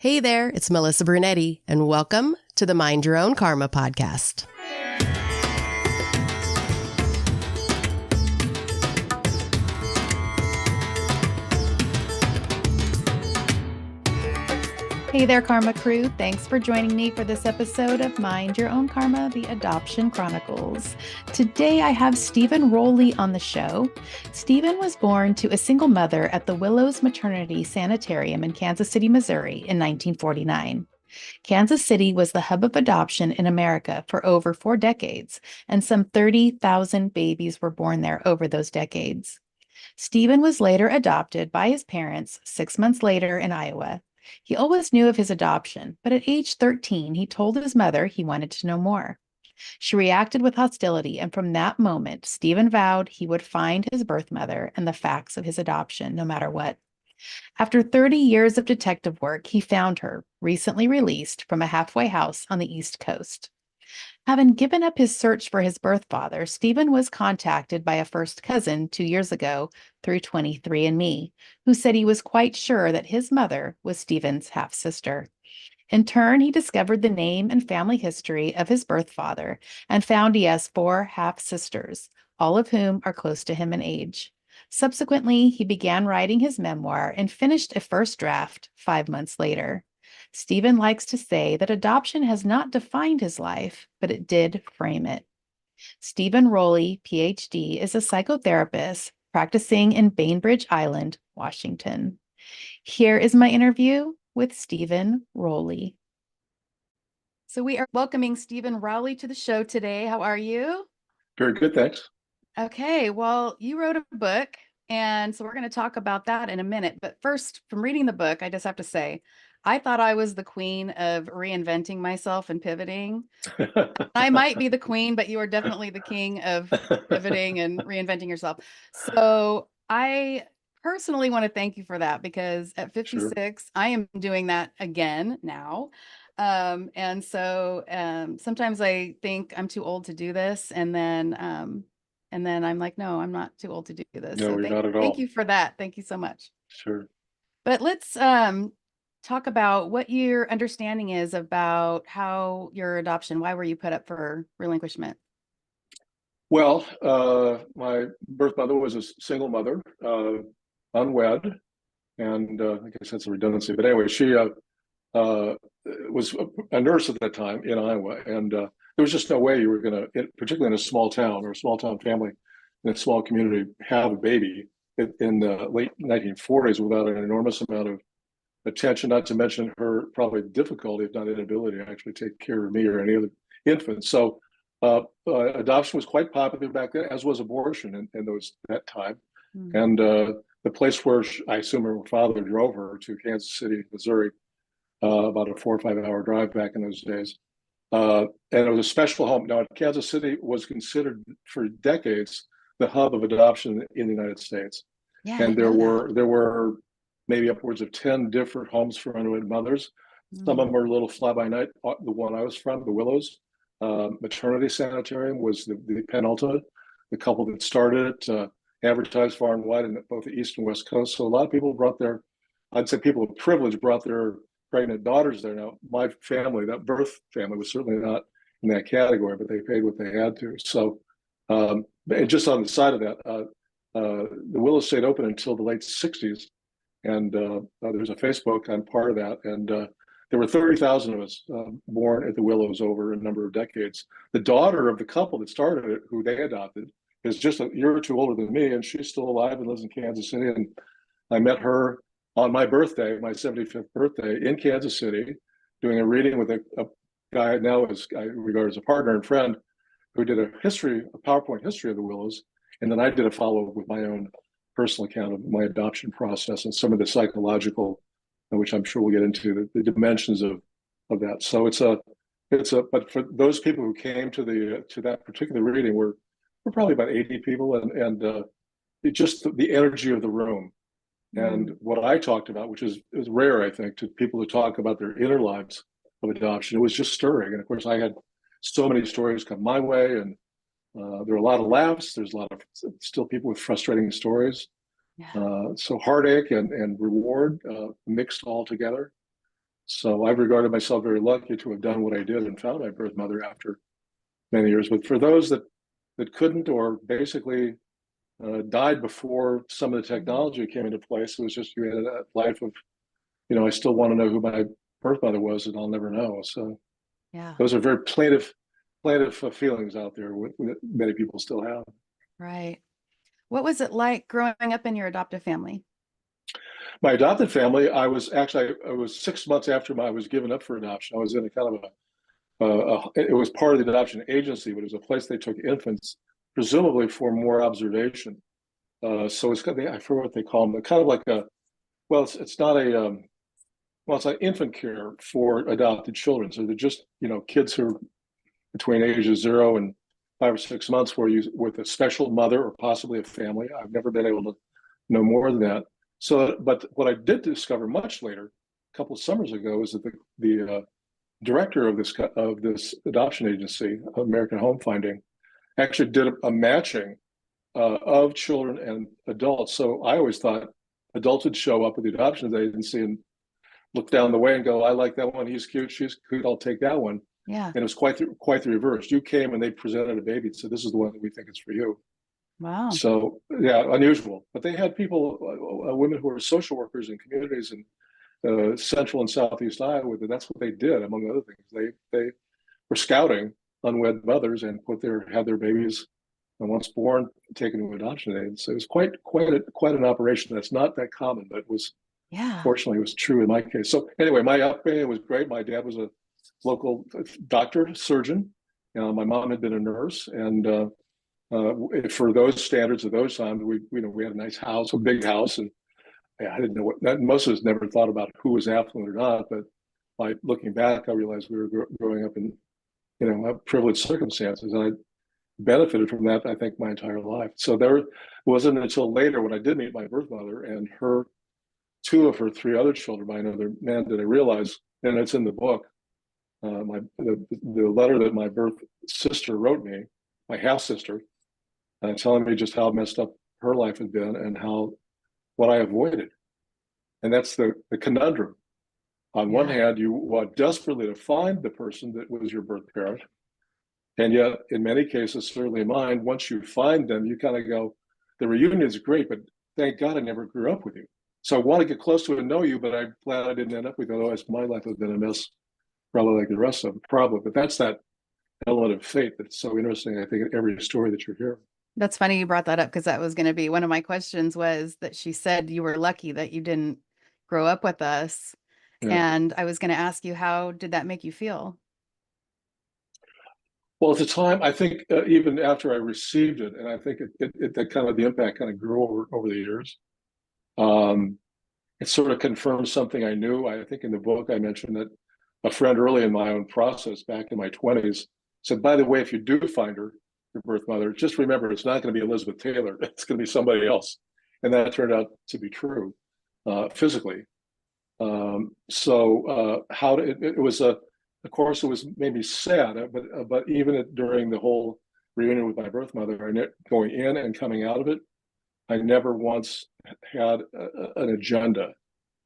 Hey there, it's Melissa Brunetti, and welcome to the Mind Your Own Karma podcast. Hey there, Karma crew. Thanks for joining me for this episode of Mind Your Own Karma, the Adoption Chronicles. Today, I have Stephen ROWLEY on the show. Stephen was born to a single mother at the Willows Maternity Sanitarium in Kansas City, Missouri in 1949. Kansas City was the hub of adoption in America for over 4 decades, and some 30,000 babies were born there over those decades. Stephen was later adopted by his parents 6 months later in Iowa. He always knew of his adoption, but at age 13, he told his mother he wanted to know more. She reacted with hostility, and from that moment, Stephen vowed he would find his birth mother and the facts of his adoption, no matter what. After 30 years of detective work, he found her, recently released from a halfway house on the East Coast. Having given up his search for his birth father, Stephen was contacted by a first cousin 2 years ago through 23andMe, who said he was quite sure that his mother was Stephen's half-sister. In turn, he discovered the name and family history of his birth father and found he has 4 half-sisters, all of whom are close to him in age. Subsequently, he began writing his memoir and finished a first draft 5 months later. Stephen likes to say that adoption has not defined his life, but it did frame it. Stephen ROWLEY, PhD, is a psychotherapist practicing in Bainbridge Island, Washington. Here is my interview with Stephen ROWLEY. So we are welcoming Stephen ROWLEY to the show today. How are you? Very good, thanks. Okay, well, you wrote a book, and so we're going to talk about that in a minute. But first, from reading the book, I just have to say, I thought I was the queen of reinventing myself and pivoting. I might be the queen, but you are definitely the king of pivoting and reinventing yourself. So I personally want to thank you for that, because at 56, sure, I am doing that again now. And so sometimes I think I'm too old to do this. And then I'm like, no, I'm not too old to do this. No, So you're not at all. Thank you for that. Thank you so much. Sure. But let's talk about what your understanding is about how your adoption, why were you put up for relinquishment? Well, my birth mother was a single mother, unwed, and I guess that's a redundancy. But anyway, she was a nurse at that time in Iowa, and there was just no way you were going to, particularly in a small town or a small town family in a small community, have a baby in the late 1940s without an enormous amount of attention, not to mention her probably difficulty, if not inability, to actually take care of me or any other infant. So adoption was quite popular back then, as was abortion in that time. Mm-hmm. And the place where I assume her father drove her to, Kansas City, Missouri, about a 4 or 5 hour drive back in those days. And it was a special home. Now, Kansas City was considered for decades the hub of adoption in the United States. Yeah, and there were maybe upwards of 10 different homes for unwed mothers. Some of them were a little fly-by-night. The one I was from, the Willows Maternity Sanitarium, was the penultimate. The couple that started it advertised far and wide in both the East and West Coast. So a lot of people brought I'd say people of privilege brought their pregnant daughters there. Now, my family, that birth family, was certainly not in that category, but they paid what they had to. So, and just on the side of that, the Willows stayed open until the late 60s. And there's a Facebook, I'm part of that. And there were 30,000 of us born at the Willows over a number of decades. The daughter of the couple that started it, who they adopted, is just a year or two older than me, and she's still alive and lives in Kansas City. And I met her on my birthday, my 75th birthday, in Kansas City, doing a reading with a guy now I regard as a partner and friend, who did a PowerPoint history of the Willows. And then I did a follow-up with my own personal account of my adoption process and some of the psychological, which I'm sure we'll get into, the dimensions of that. So but for those people who came to that particular reading, we're probably about 80 people, and just the energy of the room. And what I talked about, which is rare, I think, to people to talk about their inner lives of adoption, it was just stirring. And of course, I had so many stories come my way, and there are a lot of laughs. There's a lot of still people with frustrating stories. Yeah. So heartache and reward mixed all together. So I've regarded myself very lucky to have done what I did and found my birth mother after many years. But for those that couldn't, or basically died before some of the technology came into place, it was just, you had a life of, I still want to know who my birth mother was, and I'll never know. So Yeah. those are very plaintive feelings out there that many people still have. Right. What was it like growing up in your adoptive family? My adopted family, I was 6 months after I was given up for adoption. I was in a kind of it was part of the adoption agency, but it was a place they took infants, presumably for more observation. So it's got, I forget what they call them, kind of like it's not a, it's like infant care for adopted children. So they're just, kids who are between ages 0 and 5 or 6 months, with a special mother or possibly a family. I've never been able to know more than that. So, but what I did discover much later, a couple of summers ago, is that the director of this adoption agency, American Home Finding, actually did a matching of children and adults. So I always thought adults would show up at the adoption agency and look down the way and go, "I like that one. He's cute. She's cute. I'll take that one." Yeah. And it was quite the reverse. You came and they presented a baby and said, "This is the one that we think is for you." Wow. So yeah, unusual. But they had people, women who were social workers in communities in Central and Southeast Iowa. That's what they did, among other things. They were scouting unwed mothers and had their babies, and once born, taken to adoption aid. So it was quite an operation. That's not that common, but it was. Yeah. Fortunately, it was true in my case. So anyway, my upbringing was great. My dad was a local doctor, surgeon. My mom had been a nurse, and for those standards of those times, we had a nice house, a big house, and I didn't know what. Most of us never thought about who was affluent or not. But by looking back, I realized we were growing up in, privileged circumstances, and I benefited from that, I think, my entire life. So there wasn't until later when I did meet my birth mother and two of her 3 other children by another man that I realized, and it's in the book, the letter that my birth sister wrote me, my half sister, telling me just how messed up her life had been and what I avoided. And that's the conundrum. On one hand, you want desperately to find the person that was your birth parent. And yet, in many cases, certainly mine, once you find them, you kind of go, the reunion is great, but thank God I never grew up with you. So I want to get close to and know you, but I'm glad I didn't end up with you. Otherwise, my life would have been a mess, probably like the rest of them, probably. But that's that element of fate that's so interesting, I think, in every story that you're hearing. That's funny you brought that up, because that was going to be one of my questions, was that she said you were lucky that you didn't grow up with us. Yeah. And I was going to ask you, how did that make you feel? Well, at the time, I think even after I received it, and I think that kind of the impact kind of grew over the years. It sort of confirmed something I knew. I think in the book I mentioned that a friend early in my own process, back in my 20s, said, "By the way, if you do find her, your birth mother, just remember it's not going to be Elizabeth Taylor. It's going to be somebody else." And that turned out to be true, physically. It was of course, it was maybe sad, but even during the whole reunion with my birth mother, going in and coming out of it, I never once had an agenda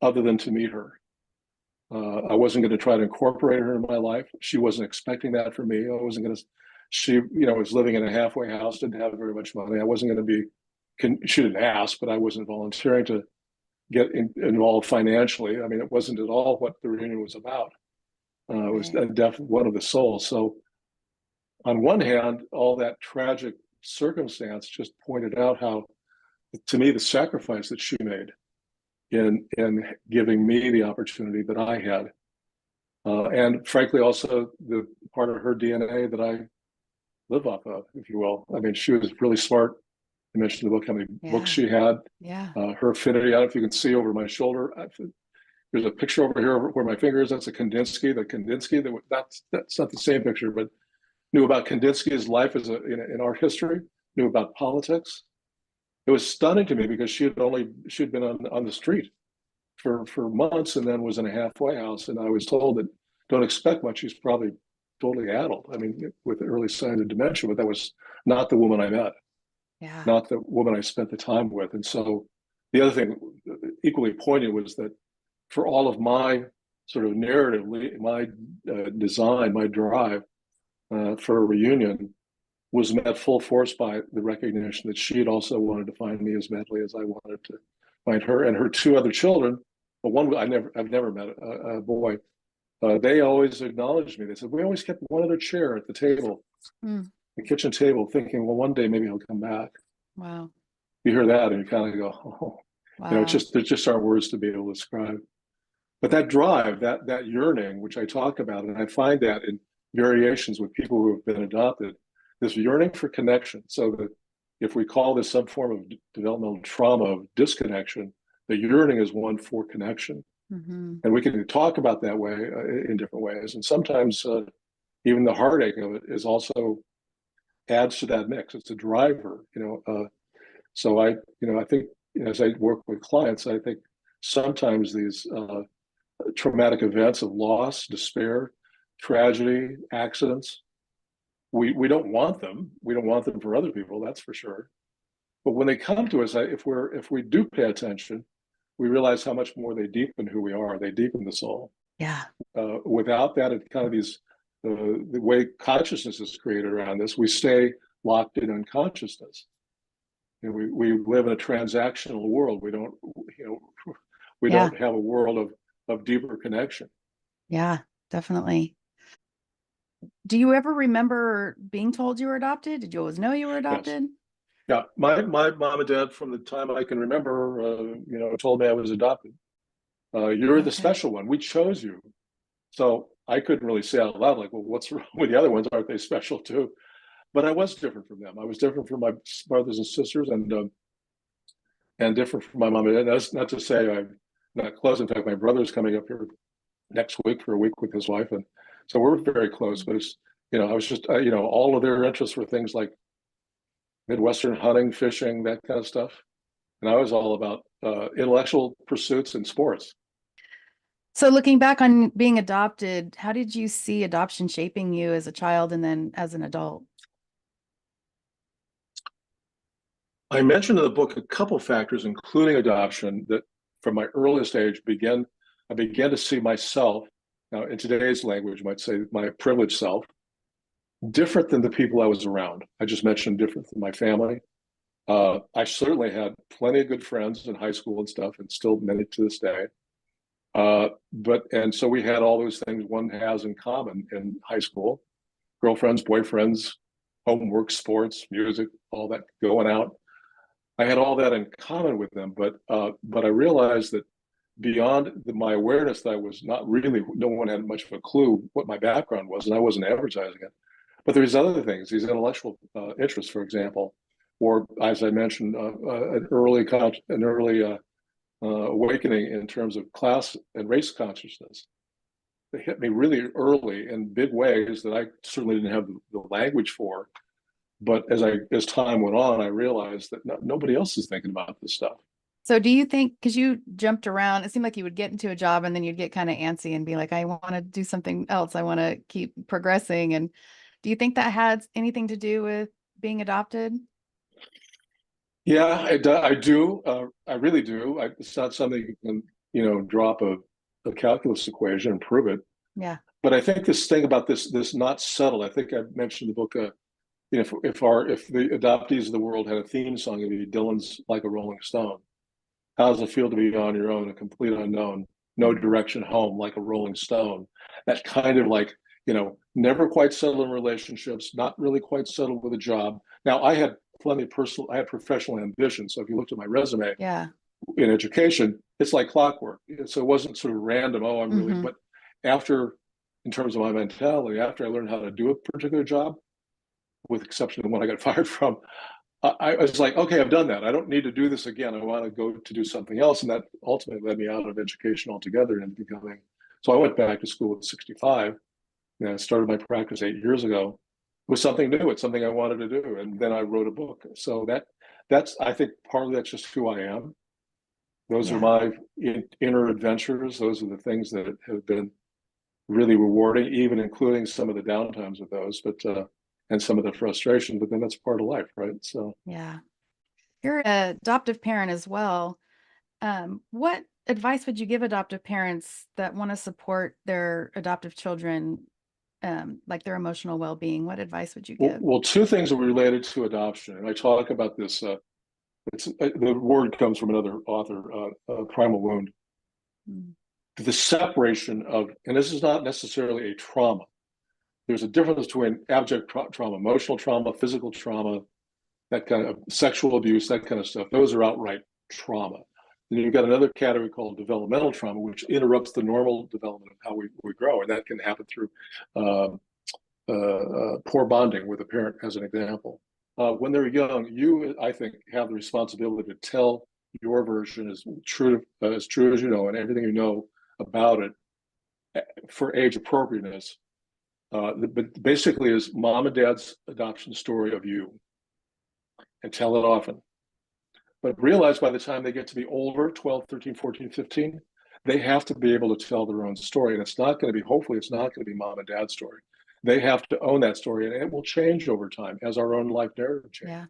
other than to meet her. I wasn't going to try to incorporate her in my life. She wasn't expecting that from me. I wasn't going to. She, was living in a halfway house, didn't have very much money. I wasn't going to be. She didn't ask, but I wasn't volunteering to get involved financially. I mean, it wasn't at all what the reunion was about. It was definitely one of the souls. So, on one hand, all that tragic circumstance just pointed out how, to me, the sacrifice that she made in giving me the opportunity that I had, and frankly, also the part of her DNA that I live off of, if you will. I mean, she was really smart. I mentioned in the book how many books she had. Yeah. Her affinity. I don't know if you can see over my shoulder. There's a picture over here where my finger is. That's a Kandinsky. That's not the same picture, but knew about Kandinsky's life in art history. Knew about politics. It was stunning to me because she'd been on the street for months and then was in a halfway house. And I was told that don't expect much. She's probably totally addled. I mean, with early signs of dementia, but that was not the woman I met. Yeah. Not the woman I spent the time with. And so the other thing equally poignant was that for all of my sort of narrative, my design, my drive for a reunion was met full force by the recognition that she had also wanted to find me as badly as I wanted to find her, and her two other children. But one I've never met a boy. They always acknowledged me. They said, we always kept one other chair at the table, the kitchen table, thinking, well, one day maybe he'll come back. Wow. You hear that and you kind of go, oh, wow. There just aren't words to be able to describe. But that drive, that yearning, which I talk about, and I find that in variations with people who have been adopted, this yearning for connection. So that if we call this some form of developmental trauma of disconnection, the yearning is one for connection. And we can talk about that way in different ways. And sometimes even the heartache of it is also adds to that mix. It's a driver, so I think as I work with clients, I think sometimes these traumatic events of loss, despair, tragedy, accidents, we don't want them. We don't want them for other people, that's for sure. But when they come to us, if we do pay attention, we realize how much more they deepen who we are. They deepen the soul. Yeah. Without that, it kind of the way consciousness is created around this, we stay locked in unconsciousness. We live in a transactional world. We don't, don't have a world of deeper connection. Yeah, definitely. Do you ever remember being told you were adopted? Did you always know you were adopted? Yes. Yeah, my mom and dad, from the time I can remember, told me I was adopted. You're the special one. We chose you. So I couldn't really say out loud, like, well, what's wrong with the other ones? Aren't they special too? But I was different from them. I was different from my brothers and sisters, and different from my mom and dad. That's not to say I'm not close. In fact, my brother's coming up here next week for a week with his wife, and so we're very close. But it's, I was just, all of their interests were things like Midwestern hunting, fishing, that kind of stuff. And I was all about intellectual pursuits and sports. So looking back on being adopted, how did you see adoption shaping you as a child and then as an adult? I mentioned in the book a couple factors, including adoption, that from my earliest age I began to see myself, now in today's language, you might say my privileged self, different than the people I was around. I just mentioned different than my family. I certainly had plenty of good friends in high school and stuff, and still many to this day. And so we had all those things one has in common in high school: girlfriends, boyfriends, homework, sports, music, all that going out. I had all that in common with them, but I realized that beyond my awareness that I was not really, no one had much of a clue what my background was, and I wasn't advertising it. But there's other things, these intellectual interests, for example, or as I mentioned, an early awakening in terms of class and race consciousness. They hit me really early in big ways that I certainly didn't have the language for. But as time went on, I realized that nobody else is thinking about this stuff. So do you think, because you jumped around, it seemed like you would get into a job and then you'd get kind of antsy and be like, I want to do something else. I want to keep progressing. And do you think that had anything to do with being adopted? Yeah, I do. I really do. It's not something you can, drop a calculus equation and prove it. Yeah. But I think this thing about this not settled. I think I mentioned in the book. If the adoptees of the world had a theme song, it'd be Dylan's "Like a Rolling Stone." How does it feel to be on your own, a complete unknown, no direction home, like a rolling stone? That kind of like, never quite settled in relationships, not really quite settled with a job. Now I had I had professional ambition. So if you looked at my resume, in education, it's like clockwork. So it wasn't sort of random. Oh, I'm really, but in terms of my mentality, after I learned how to do a particular job, with exception of the one I got fired from, I was like, okay, I've done that. I don't need to do this again. I want to go to do something else. And that ultimately led me out of education altogether and becoming, so I went back to school at 65 and I started my practice 8 years ago. It was something new. It's something I wanted to do. And then I wrote a book. So that's, I think partly that's just who I am. Those are my inner adventures. Those are the things that have been really rewarding, even including some of the downtimes with those, and some of the frustration, but then that's part of life, right? So yeah, you're an adoptive parent as well. What advice would you give adoptive parents that want to support their adoptive children, like their emotional well-being? What advice would you give? Well, two things are related to adoption, and I talk about this. The word comes from another author, Primal Wound. Mm. The separation of, and this is not necessarily a trauma. There's a difference between abject trauma, emotional trauma, physical trauma, that kind of sexual abuse, that kind of stuff. Those are outright trauma. And you've got another category called developmental trauma, which interrupts the normal development of how we grow. And that can happen through poor bonding with a parent, as an example. When they're young, you, I think, have the responsibility to tell your version as true as you know, and everything you know about it for age appropriateness. But basically is mom and dad's adoption story of you, and tell it often. But realize by the time they get to be older, 12, 13, 14, 15, they have to be able to tell their own story. And it's not going to be, hopefully, it's not going to be mom and dad's story. They have to own that story, and it will change over time as our own life narrative changes. Yeah.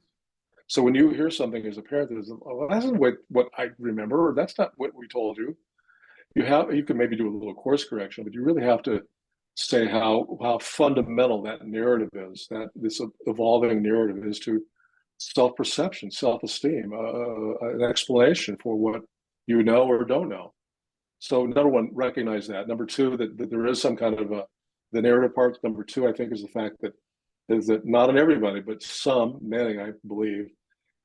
So when you hear something as a parent that is, oh, that's not what I remember, or that's not what we told you, you can maybe do a little course correction, but you really have to say how fundamental that narrative is, that this evolving narrative is to self-perception, self-esteem, an explanation for what you know or don't know. So number one, recognize that. Number two, that there is some kind of the narrative part. Number two, I think, is the fact that not in everybody, but many, I believe,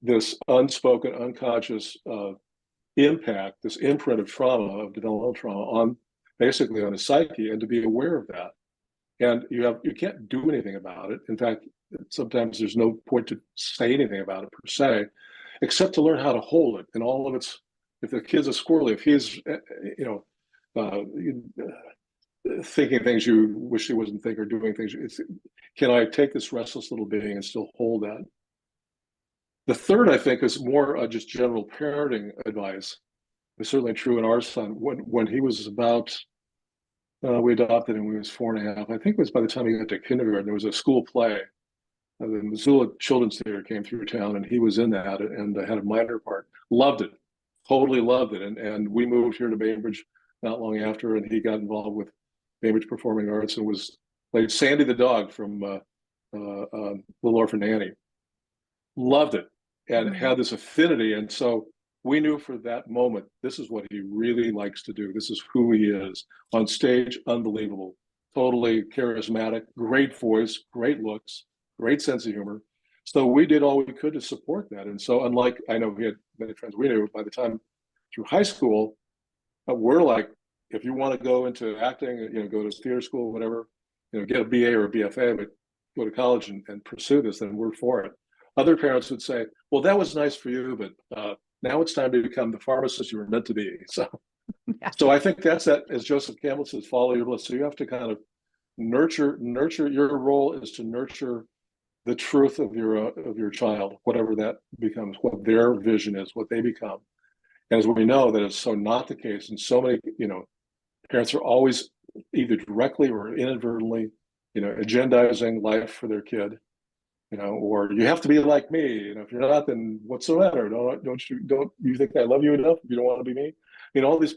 this unspoken, unconscious impact, this imprint of trauma, of developmental trauma on basically on his psyche, and to be aware of that. And you can't do anything about it. In fact, sometimes there's no point to say anything about it per se, except to learn how to hold it. And all of its, if the kid's a squirrely, if he's, thinking things you wish he wasn't thinking, or doing things, can I take this restless little being and still hold that? The third, I think, is more just general parenting advice. It's certainly true in our son. When he was about, we adopted him when he was 4.5. I think it was by the time he got to kindergarten, there was a school play. The Missoula Children's Theater came through town, and he was in that and had a minor part. Loved it, totally loved it. And we moved here to Bainbridge not long after, and he got involved with Bainbridge Performing Arts and played Sandy the dog from Little Orphan Annie. Loved it and had this affinity. And so we knew for that moment, this is what he really likes to do. This is who he is. On stage, unbelievable. Totally charismatic, great voice, great looks, great sense of humor. So we did all we could to support that. And so unlike, I know we had many friends we knew, by the time through high school, we're like, if you want to go into acting, go to theater school, whatever, get a BA or a BFA, but go to college and pursue this, then we're for it. Other parents would say, well, that was nice for you, but now it's time to become the pharmacist you were meant to be. So, So I think that's that, as Joseph Campbell says, follow your bliss. So you have to kind of nurture. Your role is to nurture the truth of your child, whatever that becomes, what their vision is, what they become. And as we know, that is so not the case. And so many, parents are always either directly or inadvertently, agendizing life for their kid, or you have to be like me. If you're not, then what's the matter? Don't you think I love you enough if you don't want to be me? All these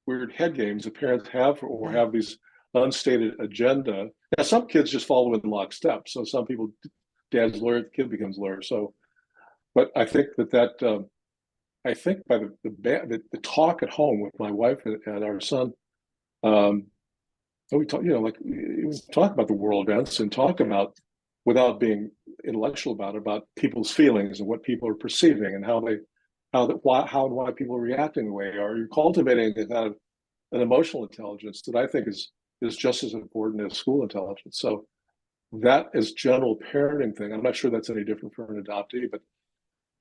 weird head games that parents have, or have these unstated agenda. Now, some kids just follow in lockstep. So some people, dad's lawyer, the kid becomes lawyer. So, but I think I think by the talk at home with my wife and our son, we talk, talk about the world events and talk about, without being intellectual about people's feelings and what people are perceiving and how and why people are reacting the way they are. You're cultivating a kind of an emotional intelligence that I think is just as important as school intelligence. So that is general parenting thing. I'm not sure that's any different for an adoptee, but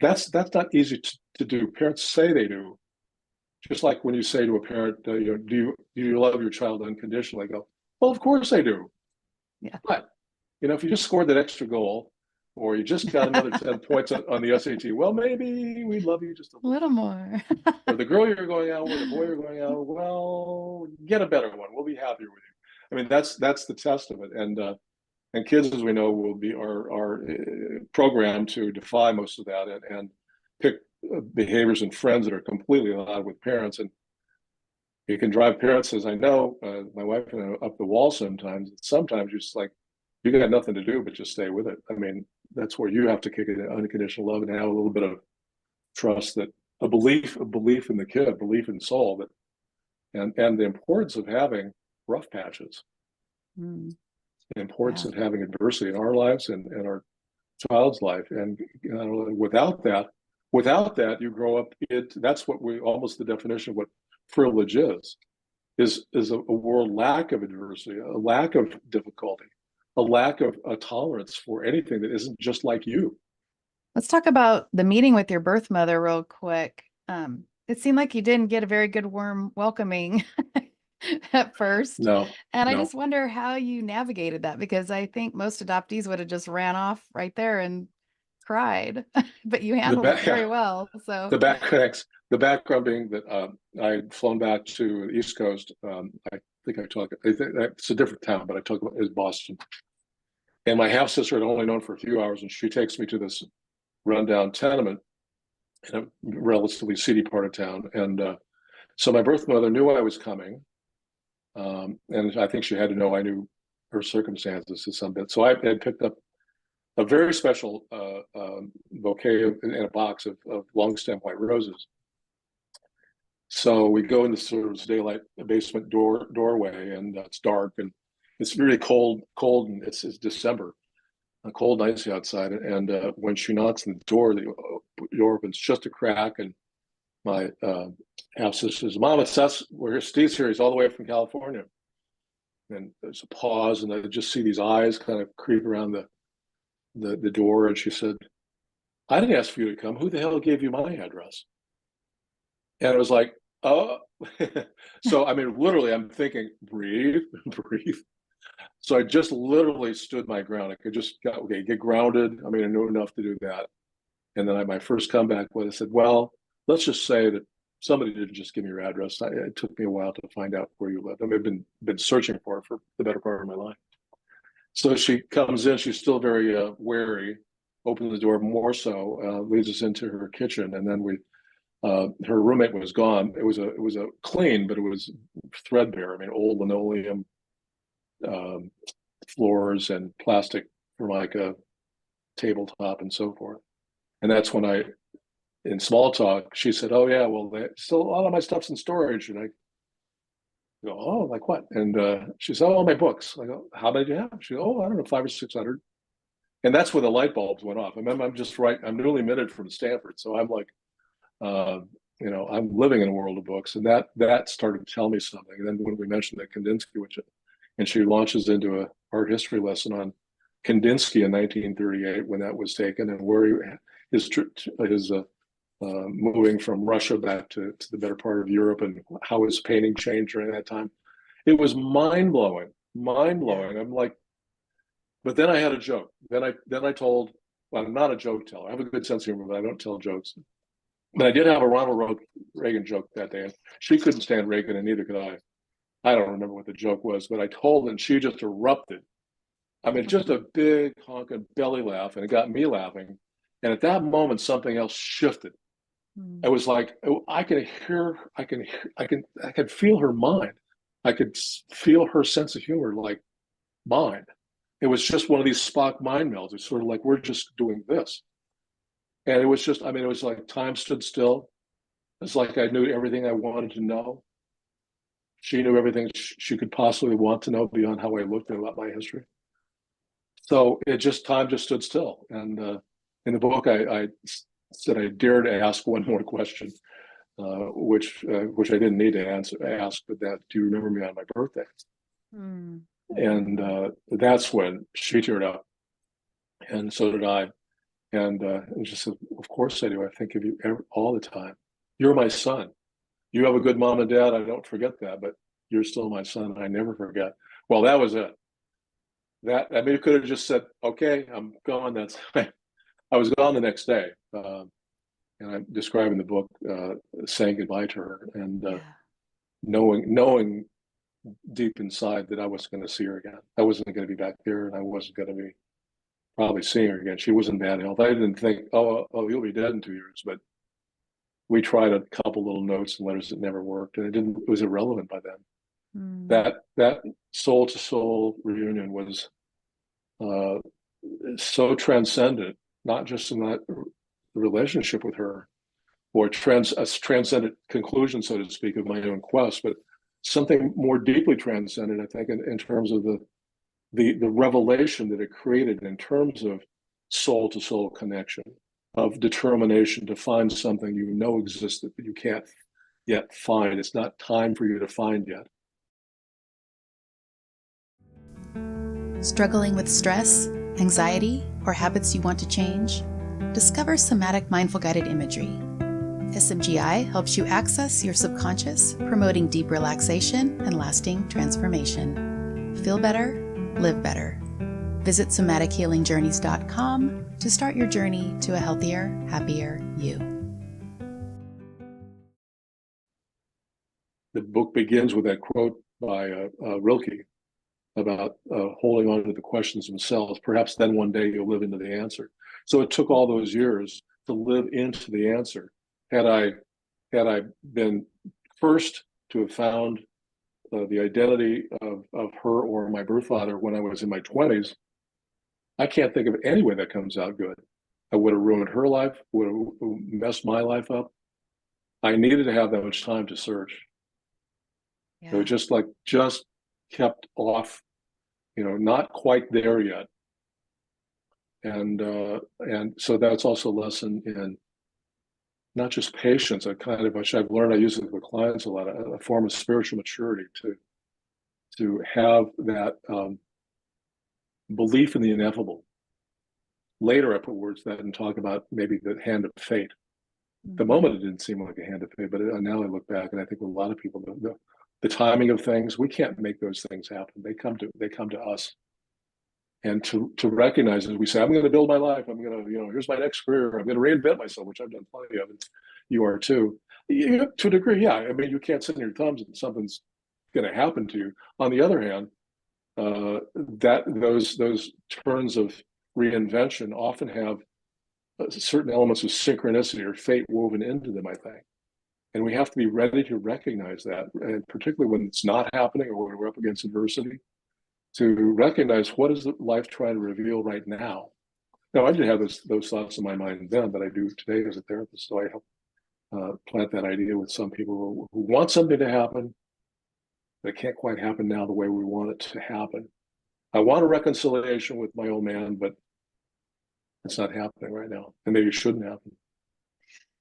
that's not easy to do. Parents say they do. Just like when you say to a parent, do you love your child unconditionally? I go, well, of course I do. Yeah. But if you just scored that extra goal, or you just got another 10 points on the SAT, well, maybe we'd love you just a little more. Or the girl you're going out with, the boy you're going out with, well, get a better one. We'll be happier with you. I mean, that's the test of it. And kids, as we know, are programmed to defy most of that and pick behaviors and friends that are completely aligned with parents. And it can drive parents, as I know, my wife and I, up the wall sometimes. Sometimes you're just like, you got nothing to do but just stay with it. I mean, that's where you have to kick it in unconditional love and have a little bit of trust, that a belief in the kid, belief in soul, that and the importance of having rough patches, the importance of having adversity in our lives and our child's life. And without that, you grow up. That's what we almost the definition of what privilege is a world lack of adversity, a lack of difficulty, a lack of a tolerance for anything that isn't just like you. Let's talk about the meeting with your birth mother real quick. It seemed like you didn't get a very good warm welcoming at first. No. And I just wonder how you navigated that, because I think most adoptees would have just ran off right there and cried, but you handled it very well. So the background being that I had flown back to the East Coast. I think it's a different town, but I talk about is Boston. And my half sister had only known for a few hours, and she takes me to this rundown tenement in a relatively seedy part of town. And so my birth mother knew I was coming, and I think she had to know I knew her circumstances to some bit. So I had picked up a very special bouquet in a box of long stem white roses. So we go into sort of daylight basement doorway, and it's dark and it's really cold, and it's December, a cold, icy outside. And when she knocks on the door opens just a crack, and my half sister says, "Mom, it's us. We're here. Steve's here. He's all the way from California." And there's a pause, and I just see these eyes kind of creep around the door, and she said, "I didn't ask for you to come. Who the hell gave you my address?" And it was like, oh. So I mean, literally, I'm thinking, breathe. So I just literally stood my ground. I could just get grounded. I mean, I knew enough to do that. And then my first comeback was, I said, "Well, let's just say that somebody didn't just give me your address. It took me a while to find out where you lived. I mean, I've been searching for it for the better part of my life." So she comes in. She's still very wary. Opens the door more so, leads us into her kitchen, and then her roommate was gone. It was a clean, but it was threadbare. I mean, old linoleum floors and plastic for like a tabletop and so forth. And that's when in small talk, she said, "Oh yeah, well, still a lot of my stuff's in storage." And I go, "Oh, like what?" And she said, "Oh, all my books." I go, "How many do you have?" She goes, "Oh, I don't know, 500 or 600. And that's when the light bulbs went off. I remember I'm newly minted from Stanford. So I'm like, I'm living in a world of books. And that started to tell me something. And then when we mentioned that Kandinsky, and she launches into a art history lesson on Kandinsky in 1938, when that was taken, and where his moving from Russia back to the better part of Europe, and how his painting changed during that time. It was mind-blowing. I'm like, but then I had a joke. Then I told, well, I'm not a joke teller. I have a good sense of humor, but I don't tell jokes. But I did have a Ronald Reagan joke that day, and she couldn't stand Reagan, and neither could I. I don't remember what the joke was, but I told her, and she just erupted. I mean, just a big honking belly laugh, and it got me laughing. And at that moment, something else shifted. It was like, I could feel her mind. I could feel her sense of humor, like mine. It was just one of these Spock mind melds. It's sort of like, we're just doing this. And it was just, I mean, it was like time stood still. It's like I knew everything I wanted to know. She knew everything she could possibly want to know beyond how I looked about my history. So time just stood still. And in the book, I said I dared to ask one more question, which I didn't need to ask, but that, do you remember me on my birthday? And that's when she teared up, and so did I. And she said, "Of course I do. I think of you all the time. You're my son. You have a good mom and dad. I don't forget that, but you're still my son. I never forget." Well, that was it. I mean, it could have just said, "Okay, I'm gone." I was gone the next day. And I'm describing the book, saying goodbye to her, and knowing deep inside that I wasn't going to see her again. I wasn't going to be back there, and I wasn't going to be probably seeing her again. She was in bad health. I didn't think, oh, you'll be dead in 2 years, but we tried a couple little notes and letters that never worked, and it was irrelevant by then. That soul to soul reunion was so transcendent, not just in that relationship with her, or a transcendent conclusion, so to speak, of my own quest, but something more deeply transcendent, I think, in terms of the revelation that it created in terms of soul to soul connection, of determination to find something you know existed but you can't yet find. It's not time for you to find yet. Struggling with stress, anxiety, or habits you want to change? Discover somatic mindful guided imagery. SMGI helps you access your subconscious, promoting deep relaxation and lasting transformation. Feel better, live better. Visit somatichealingjourneys.com to start your journey to a healthier, happier you. The book begins with that quote by Rilke about holding on to the questions themselves. Perhaps then one day you'll live into the answer. So it took all those years to live into the answer. Had I been first to have found the identity of her or my birth father when I was in my 20s, I can't think of any way that comes out good. I would have ruined her life, would have messed my life up. I needed to have that much time to search. Yeah. So just kept off, not quite there yet. And so that's also a lesson in not just patience, which I've learned, I use it with clients a lot, a form of spiritual maturity to have that belief in the ineffable. Later, I put words to that and talk about maybe the hand of fate. The moment it didn't seem like a hand of fate, but now I look back and I think with a lot of people, the timing of things, we can't make those things happen. They come to us. And to recognize, as we say, I'm going to build my life. I'm going to, here's my next career. I'm going to reinvent myself, which I've done plenty of, and you are too. To a degree, yeah. I mean, you can't sit on your thumbs and something's going to happen to you. On the other hand, those turns of reinvention often have certain elements of synchronicity or fate woven into them, I think. And we have to be ready to recognize that, and particularly when it's not happening or when we're up against adversity, to recognize what is life trying to reveal right now. Now, I didn't have those thoughts in my mind then, but I do today as a therapist. So I help plant that idea with some people who want something to happen, but it can't quite happen now the way we want it to happen. I want a reconciliation with my old man, but it's not happening right now, and maybe it shouldn't happen.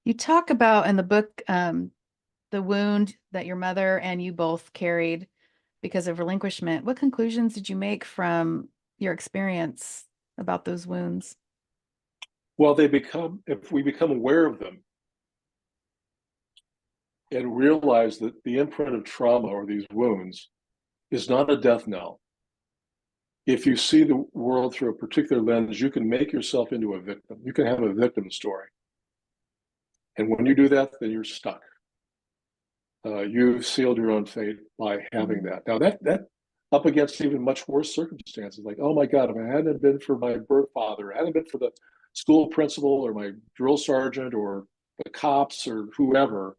You talk about in the book the wound that your mother and you both carried because of relinquishment. What conclusions did you make from your experience about those wounds? Well, if we become aware of them and realize that the imprint of trauma or these wounds is not a death knell. If you see the world through a particular lens, you can make yourself into a victim. You can have a victim story. And when you do that, then you're stuck. You've sealed your own fate by having that. Now that up against even much worse circumstances, like, oh my God, if it hadn't been for my birth father, hadn't been for the school principal or my drill sergeant or the cops or whoever,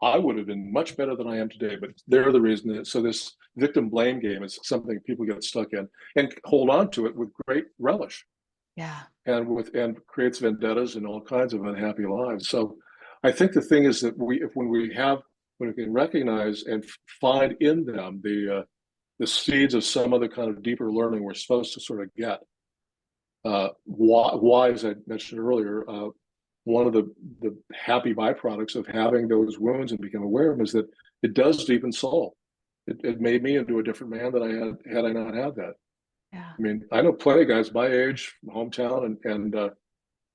I would have been much better than I am today. But they're the reason. So this victim blame game is something people get stuck in and hold on to it with great relish. Yeah. And creates vendettas and all kinds of unhappy lives. So I think the thing is that when we can recognize and find in them the seeds of some other kind of deeper learning we're supposed to sort of get. Why, as I mentioned earlier, one of the happy byproducts of having those wounds and becoming aware of them is that it does deepen soul. It made me into a different man than I had I not had that. Yeah. I mean, I know plenty of guys my age, hometown, and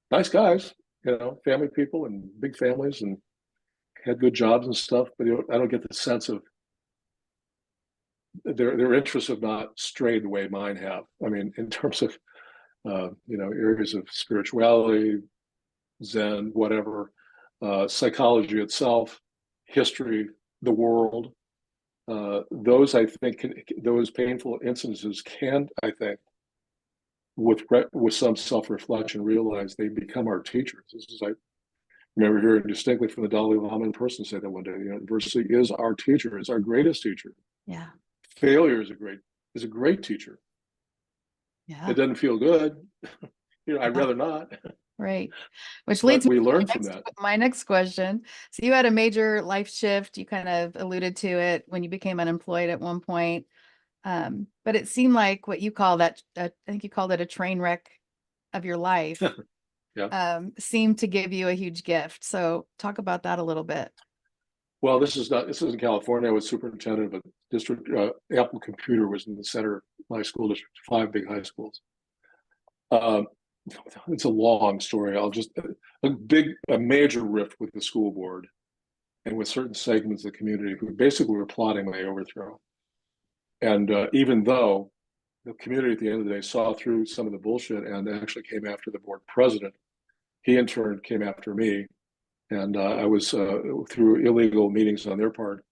nice guys, family people and big families and had good jobs and stuff, but I don't get the sense of their interests have not strayed the way mine have. I mean, in terms of areas of spirituality, Zen, whatever, psychology itself, history, the world. Those, I think, those painful incidences can, I think, with some self-reflection, realize they become our teachers. This is like remember hearing distinctly from the Dalai Lama in person say that one day, adversity is our teacher, it's our greatest teacher. Yeah. Failure is a great teacher. Yeah. It doesn't feel good. I'd rather not. Right. Which But leads me we to learn from that. my next question. So you had a major life shift. You kind of alluded to it when you became unemployed at one point. But it seemed like what you call that, I think you called it a train wreck of your life, seemed to give you a huge gift. So talk about that a little bit. Well, this is in California. I was superintendent of a district. Apple Computer was in the center of my school district, 5 big high schools. It's a long story. A major rift with the school board and with certain segments of the community who basically were plotting my overthrow. And even though the community at the end of the day saw through some of the bullshit and actually came after the board president, he in turn came after me. And I was, through illegal meetings on their part,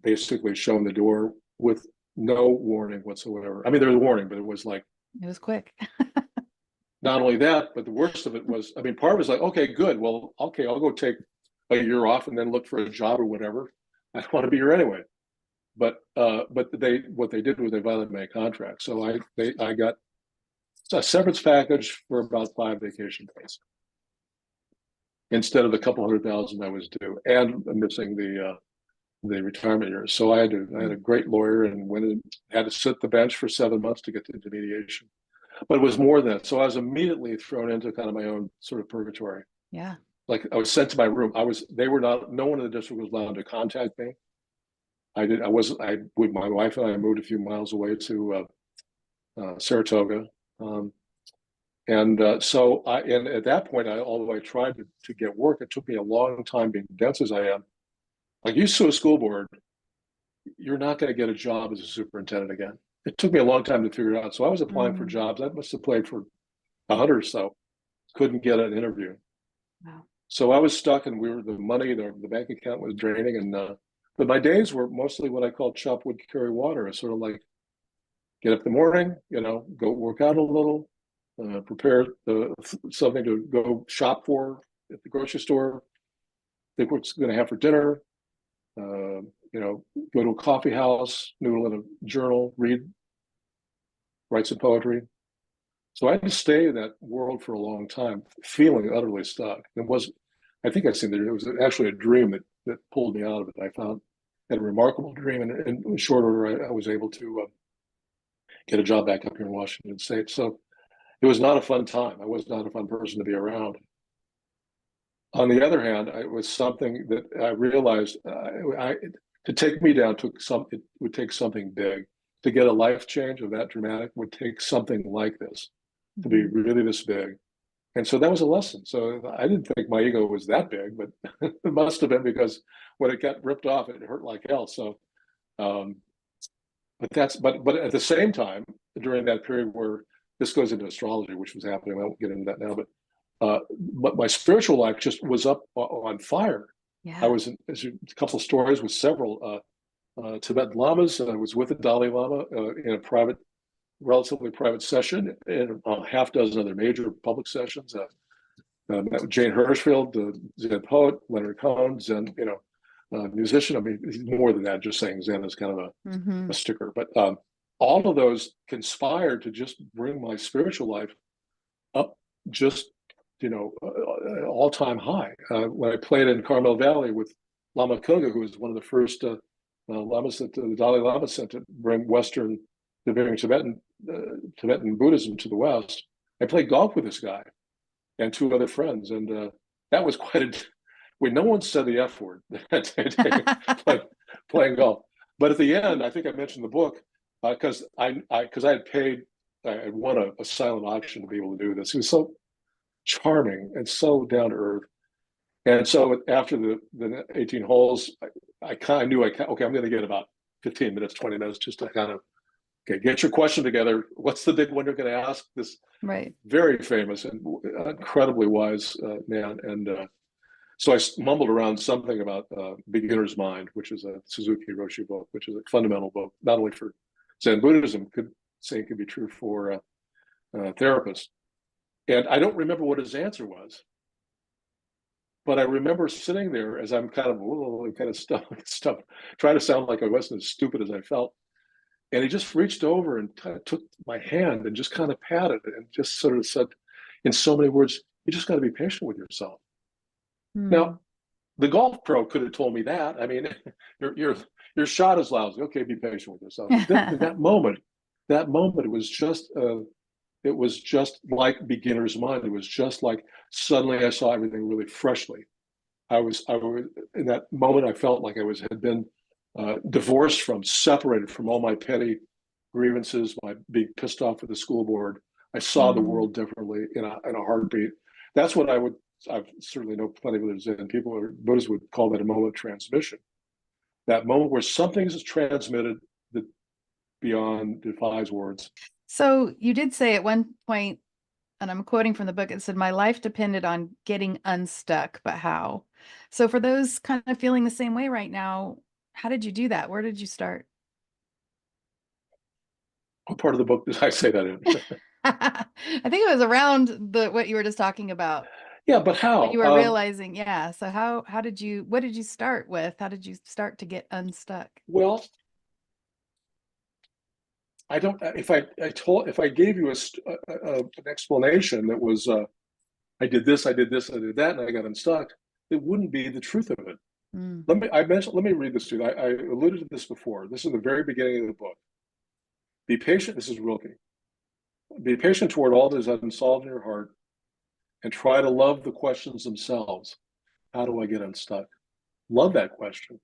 basically shown the door with no warning whatsoever. I mean, there was a warning, but it was quick. Not only that, but the worst of it was, part of it was like, okay, good. Well, okay, I'll go take a year off and then look for a job or whatever. I don't want to be here anyway. But what they did was they violated my contract. So I got a severance package for about 5 vacation days instead of the couple $100,000 I was due, and missing the retirement years. So I had a great lawyer and went and had to sit the bench for 7 months to get to mediation. But it was more than that. So I was immediately thrown into kind of my own sort of purgatory. Yeah. Like I was sent to my room. No one in the district was allowed to contact me. With my wife and I moved a few miles away to Saratoga. And at that point, although I tried to get work, it took me a long time, being dense as I am. Like, you sue a school board, you're not going to get a job as a superintendent again. It took me a long time to figure it out. So I was applying for jobs. I must have applied for 100 or so. Couldn't get an interview. Wow. So I was stuck, and the bank account was draining. And but my days were mostly what I call chop wood, carry water. It's sort of like get up in the morning, go work out a little, prepare something to go shop for at the grocery store, think what's going to have for dinner, go to a coffee house, noodle in a journal, write some poetry. So I had to stay in that world for a long time, feeling utterly stuck. I think I've seen that it was actually a dream that pulled me out of it. I had a remarkable dream, and in short order, I was able to get a job back up here in Washington State. So it was not a fun time. I was not a fun person to be around. On the other hand, it was something that I realized to take me down it would take something big. To get a life change of that dramatic would take something like this, to be really this big. And so that was a lesson. So I didn't think my ego was that big, but it must have been, because when it got ripped off, it hurt like hell. So, but at the same time, during that period where this goes into astrology, which was happening, I won't get into that now, but my spiritual life just was up on fire. Yeah. I was in a couple of stories with several Tibetan lamas. I was with the Dalai Lama in a relatively private session, and a half dozen other major public sessions. Met with Jane Hirschfield, the Zen poet, Leonard Cohen, Zen, musician. I mean, he's more than that. Just saying Zen is kind of a sticker. But all of those conspired to just bring my spiritual life up, just all-time high. When I played in Carmel Valley with Lama Kunga, who was one of the first lamas that the Dalai Lama sent to bring Tibetan Buddhism to the West. I played golf with this guy and 2 other friends, and that was when no one said the F word playing golf. But at the end, I think I mentioned the book, because I had won a silent auction to be able to do this. He was so charming and so down to earth. And so after the 18 holes, I kind of knew, okay, I'm going to get about 15 minutes, 20 minutes just to kind of, get your question together. What's the big one you're going to ask? This very famous and incredibly wise man. And so I mumbled around something about Beginner's Mind, which is a Suzuki Roshi book, which is a fundamental book, not only for Zen Buddhism, could be true for therapists. And I don't remember what his answer was. But I remember sitting there as I'm kind of stuff, trying to sound like I wasn't as stupid as I felt. And he just reached over and kind of took my hand and just kind of patted it and just sort of said, in so many words, you just got to be patient with yourself. Now, the golf pro could have told me that. I mean, your shot is lousy. Okay, be patient with yourself. That moment, it was just like beginner's mind. It was just like suddenly I saw everything really freshly. I was in that moment. I felt like had been divorced from, separated from all my petty grievances, my being pissed off with the school board. I saw the world differently in a heartbeat. That's what I've certainly know plenty of others Zen people or Buddhists would call that a moment of transmission. That moment where something is transmitted that beyond defies words. So you did say at one point, and I'm quoting from the book, it said, my life depended on getting unstuck, but how? So for those kind of feeling the same way right now, how did you do that? Where did you start? What part of the book did I say that in? I think it was around what you were just talking about. Yeah, but how? You were realizing, yeah. So what did you start with? How did you start to get unstuck? Well, I don't. If I gave you an explanation that was, I did this, I did this, I did that, and I got unstuck, it wouldn't be the truth of it. Let me read this to you. I alluded to this before. This is the very beginning of the book. Be patient. This is Rilke. Be patient toward all that is unsolved in your heart, and try to love the questions themselves. How do I get unstuck? Love that question.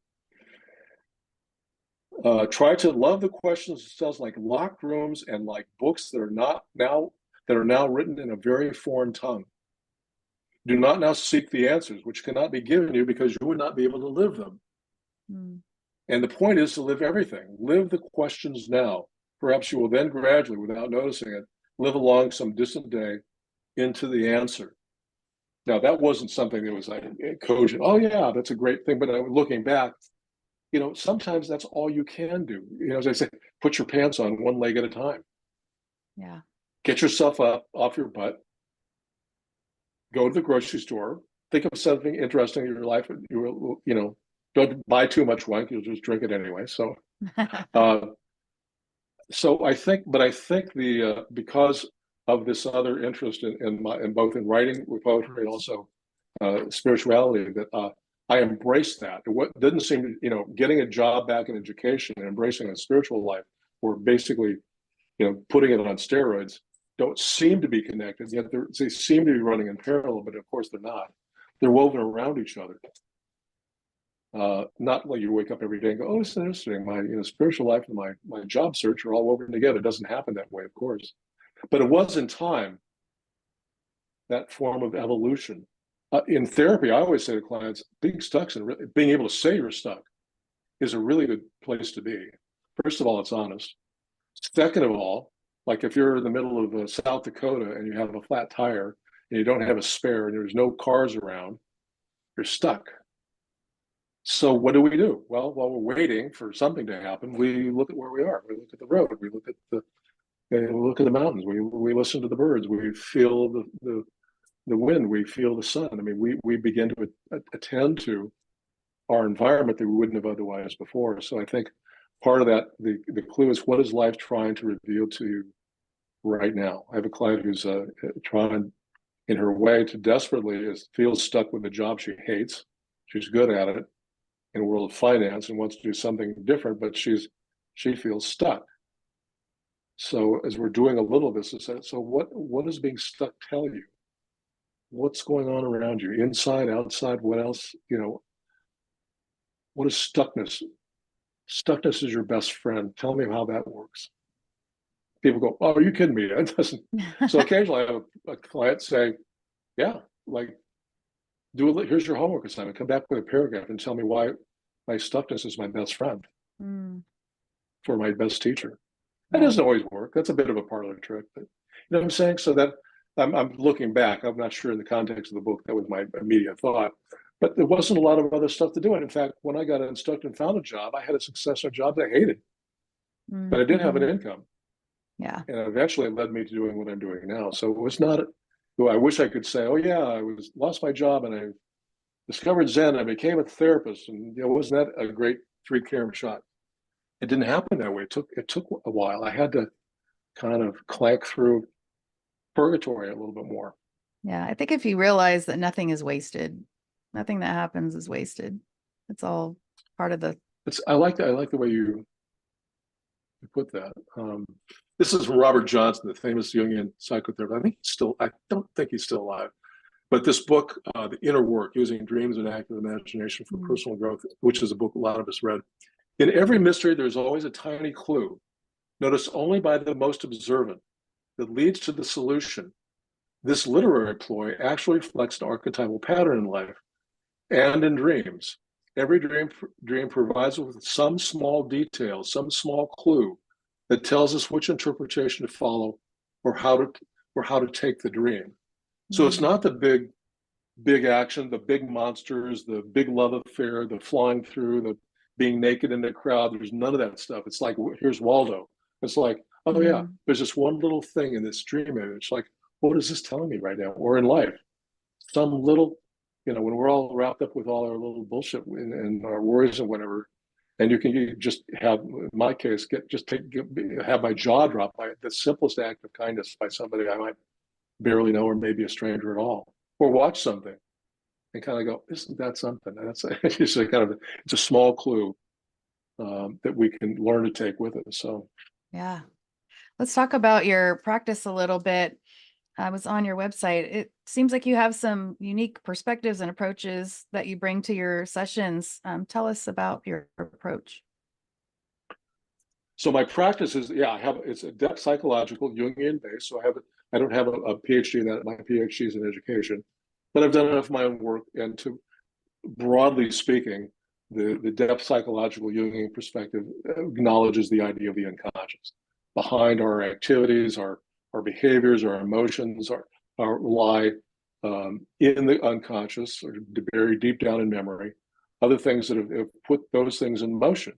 Try to love the questions themselves, like locked rooms and like books that are now written in a very foreign tongue. Do not now seek the answers, which cannot be given you because you would not be able to live them. And the point is to live everything. Live the questions now. Perhaps you will then gradually, without noticing it, live along some distant day into the answer. Now, that wasn't something that was like cogent. Oh, yeah, that's a great thing. But looking back, sometimes that's all you can do. As I say, put your pants on one leg at a time. Yeah. Get yourself up off your butt. Go to the grocery store. Think of something interesting in your life. Don't buy too much wine. You'll just drink it anyway. So, I think because of this other interest in both in writing with poetry and also spirituality, that I embraced that. What didn't seem, getting a job back in education and embracing a spiritual life, or basically, putting it on steroids, don't seem to be connected. Yet they seem to be running in parallel, but of course they're not. They're woven around each other. Not like you wake up every day and go, oh, it's interesting. My spiritual life and my job search are all woven together. It doesn't happen that way, of course. But it was in time, that form of evolution. In therapy, I always say to clients, being stuck and being able to say you're stuck is a really good place to be. First of all, it's honest. Second of all, like if you're in the middle of South Dakota and you have a flat tire and you don't have a spare and there's no cars around, you're stuck. So what do we do? Well, while we're waiting for something to happen, we look at where we are. We look at the road. We look at the mountains. We listen to the birds. We feel the wind. We feel the sun. I mean, we begin to attend to our environment that we wouldn't have otherwise before. So I think part of that, the clue is, what is life trying to reveal to you right now? I have a client who's trying, in her way, to desperately feels stuck with a job she hates. She's good at it in the world of finance and wants to do something different, but she feels stuck. So as we're doing a little of this, so what does being stuck tell you? What's going on around you, inside, outside? What else? What is stuckness? Stuckness is your best friend. Tell me how that works. People go, "Oh, are you kidding me?" It doesn't. So occasionally, I have a client say, "Yeah, like, here's your homework assignment. Come back with a paragraph and tell me why my stuckness is my best friend for my best teacher." That doesn't always work. That's a bit of a parlor trick, but you know what I'm saying? So that I'm looking back. I'm not sure in the context of the book that was my immediate thought, but there wasn't a lot of other stuff to do. And in fact, when I got unstuck and found a job, I had a successor job that I hated, but I did have an income. Yeah. And eventually it led me to doing what I'm doing now. So it was not, I wish I could say, oh yeah, lost my job and discovered Zen. I became a therapist, and wasn't that a great 3 carom shot? It didn't happen that way. It took a while. I had to kind of clank through purgatory a little bit more. Yeah, I think if you realize that nothing is wasted, nothing that happens is wasted. It's all part of the. I like that. I like the way you put that. This is Robert Johnson, the famous Jungian psychotherapist. I don't think he's still alive. But this book, The Inner Work, Using Dreams and Active Imagination for Personal Growth, which is a book a lot of us read. In every mystery, there's always a tiny clue, noticed only by the most observant, that leads to the solution. This literary ploy actually reflects an archetypal pattern in life and in dreams. Every dream provides us with some small detail, some small clue that tells us which interpretation to follow or how to take the dream. So it's not the big action, the big monsters, the big love affair, the flying through, the being naked in the crowd. There's none of that stuff. It's like, here's Waldo. It's like, oh yeah, there's this one little thing in this dream image. Like, what is this telling me right now? Or in life, some little, when we're all wrapped up with all our little bullshit and our worries and whatever, and you just have, in my case, have my jaw dropped by the simplest act of kindness by somebody I might barely know or maybe a stranger at all, or watch something and kind of go, isn't that something? That's it's a small clue that we can learn to take with it. So yeah, let's talk about your practice a little bit. I was on your website. It seems like you have some unique perspectives and approaches that you bring to your sessions. Tell us about your approach. So my practice is, it's a depth psychological Jungian base. So I don't have a PhD in that. My PhD is in education, but I've done enough of my own work. And to broadly speaking, the depth psychological Jungian perspective acknowledges the idea of the unconscious behind our activities, our behaviors, our emotions, lie in the unconscious, or buried deep down in memory, other things that have put those things in motion.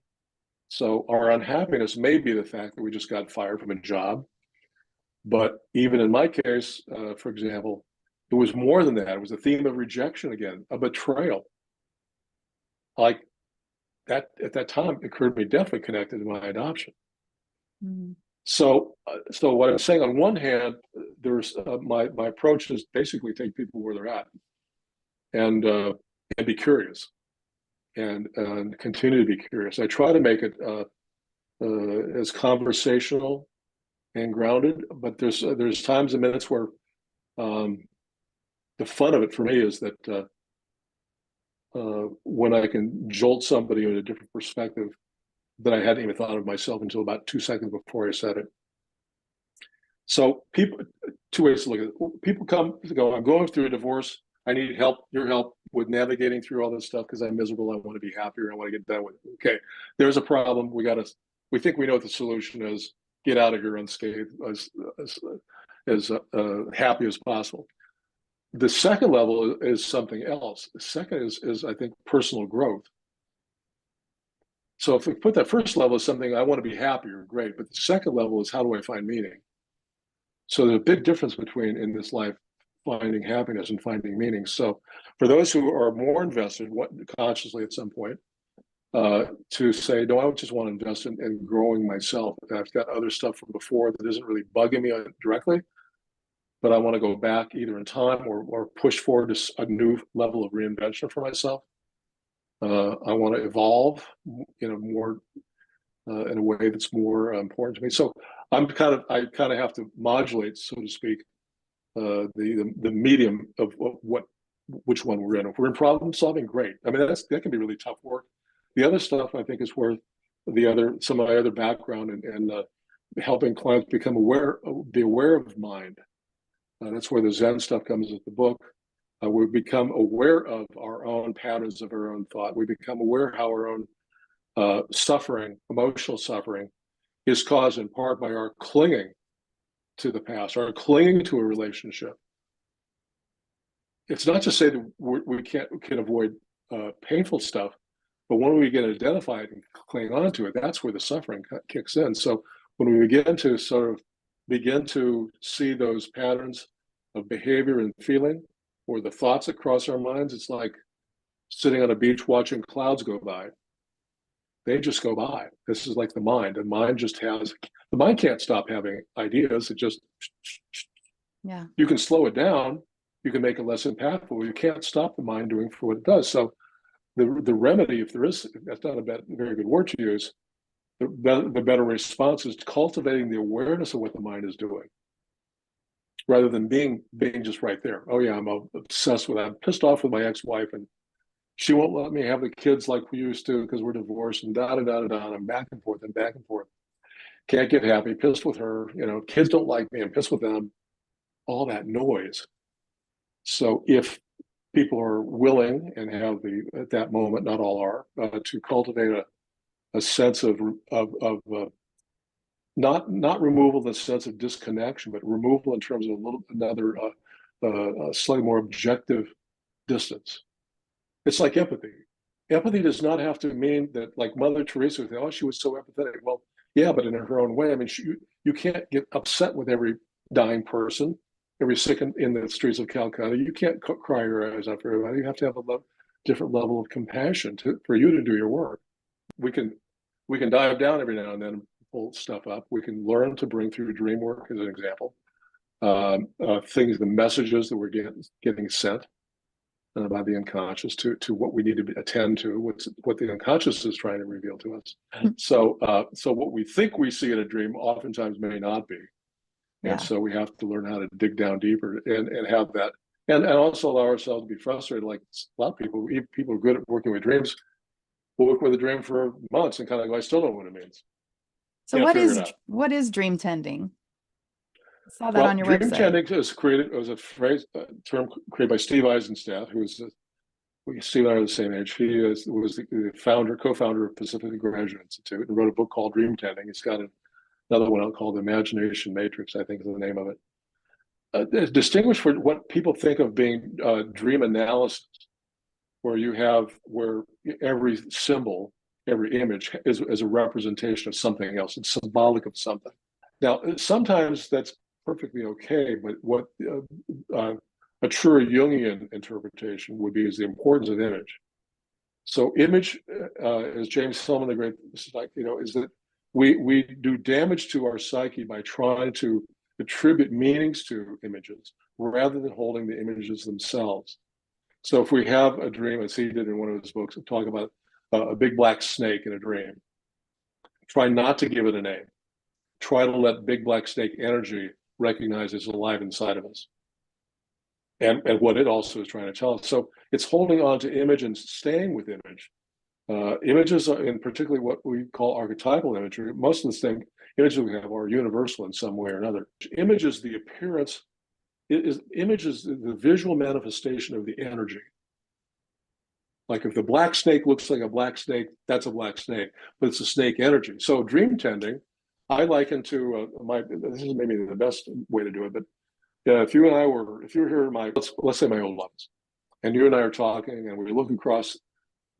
So our unhappiness may be the fact that we just got fired from a job. But even in my case, for example, it was more than that. It was a theme of rejection again, a betrayal. Like that at that time occurred to me, definitely connected to my adoption. Mm-hmm. So what I'm saying, on one hand, there's my approach is basically take people where they're at, and be curious, and continue to be curious. I try to make it as conversational and grounded, but there's times and minutes where the fun of it for me is that when I can jolt somebody in a different perspective that I hadn't even thought of myself until about 2 seconds before I said it. So people, 2 ways to look at it. People come to go, I'm going through a divorce. I need help, your help with navigating through all this stuff because I'm miserable. I want to be happier. I want to get done with it. Okay, there's a problem. We think we know what the solution is. Get out of here unscathed, as happy as possible. The second level is something else. The second is I think, personal growth. So if we put that first level as something, I want to be happier, great. But the second level is, how do I find meaning? So there's a big difference between, in this life, finding happiness and finding meaning. So for those who are more invested consciously at some point, to say, no, I just want to invest in growing myself. I've got other stuff from before that isn't really bugging me directly, but I want to go back either in time or push forward to a new level of reinvention for myself. I want to evolve, more in a way that's more important to me. So I kind of have to modulate, so to speak, the medium of which one we're in. If we're in problem solving, great. I mean, that can be really tough work. The other stuff I think is where some of my other background and helping clients be aware of mind. That's where the Zen stuff comes with the book. We become aware of our own patterns of our own thought. We become aware how our own suffering, emotional suffering, is caused in part by our clinging to the past, our clinging to a relationship. It's not to say that we can avoid painful stuff, but when we get identified and cling on to it, that's where the suffering kicks in. So when we begin to see those patterns of behavior and feeling, or the thoughts that cross our minds, it's like sitting on a beach watching clouds go by. They just go by. This is like the mind. The mind can't stop having ideas. It just, Yeah. you can slow it down. You can make it less impactful. You can't stop the mind doing for what it does. So the remedy, if there is, that's not a very good word to use, the better response is cultivating the awareness of what the mind is doing, rather than being just right there. Oh yeah, I'm obsessed with that. I'm pissed off with my ex-wife, and she won't let me have the kids like we used to because we're divorced, and da da da da da. And I'm back and forth and back and forth. Can't get happy. Pissed with her. Kids don't like me. I'm pissed with them. All that noise. So if people are willing and have at that moment, not all are, to cultivate a sense of not removal of the sense of disconnection, but removal in terms of another slightly more objective distance. It's like empathy. Empathy does not have to mean that, like Mother Teresa would say, oh, she was so empathetic. Well, yeah, but in her own way. I mean, you can't get upset with every dying person, every sick in the streets of Calcutta. You can't cry your eyes out for everybody. You have to have a different level of compassion for you to do your work. We can dive down every now and then and pull stuff up. We can learn to bring through dream work as an example. The messages that we're getting sent by the unconscious to what we need to attend to, what the unconscious is trying to reveal to us. So what we think we see in a dream oftentimes may not be. Yeah. And so we have to learn how to dig down deeper and have that, and also allow ourselves to be frustrated. Like a lot of people, even people who are good at working with dreams, will work with a dream for months and kind of go, I still don't know what it means. So what is dream tending? I saw that on your dream website. tending was a term created by Steve Eisenstadt, Steve and I are the same age. He was the co-founder of Pacific Graduate Institute, and wrote a book called Dream Tending. He's got another one out called Imagination Matrix, I think is the name of it. It's distinguished for what people think of being dream analysis, where every symbol, every image is a representation of something else. It's symbolic of something. Now, sometimes that's perfectly okay, but what a true Jungian interpretation would be is the importance of image. So image, as James Hillman, the great, is that we do damage to our psyche by trying to attribute meanings to images rather than holding the images themselves. So if we have a dream, as he did in one of his books, talk about a big black snake in a dream, try not to give it a name. Try to let big black snake energy recognize it's alive inside of us. And what it also is trying to tell us. So it's holding on to image and staying with image. Images, and particularly what we call archetypal imagery, most of the images we have are universal in some way or another. Image is the appearance, image is the visual manifestation of the energy. Like if the black snake looks like a black snake, that's a black snake, but it's a snake energy. So dream tending, I liken to this is maybe the best way to do it, but if you're here in let's say my old office, and you and I are talking, and we look across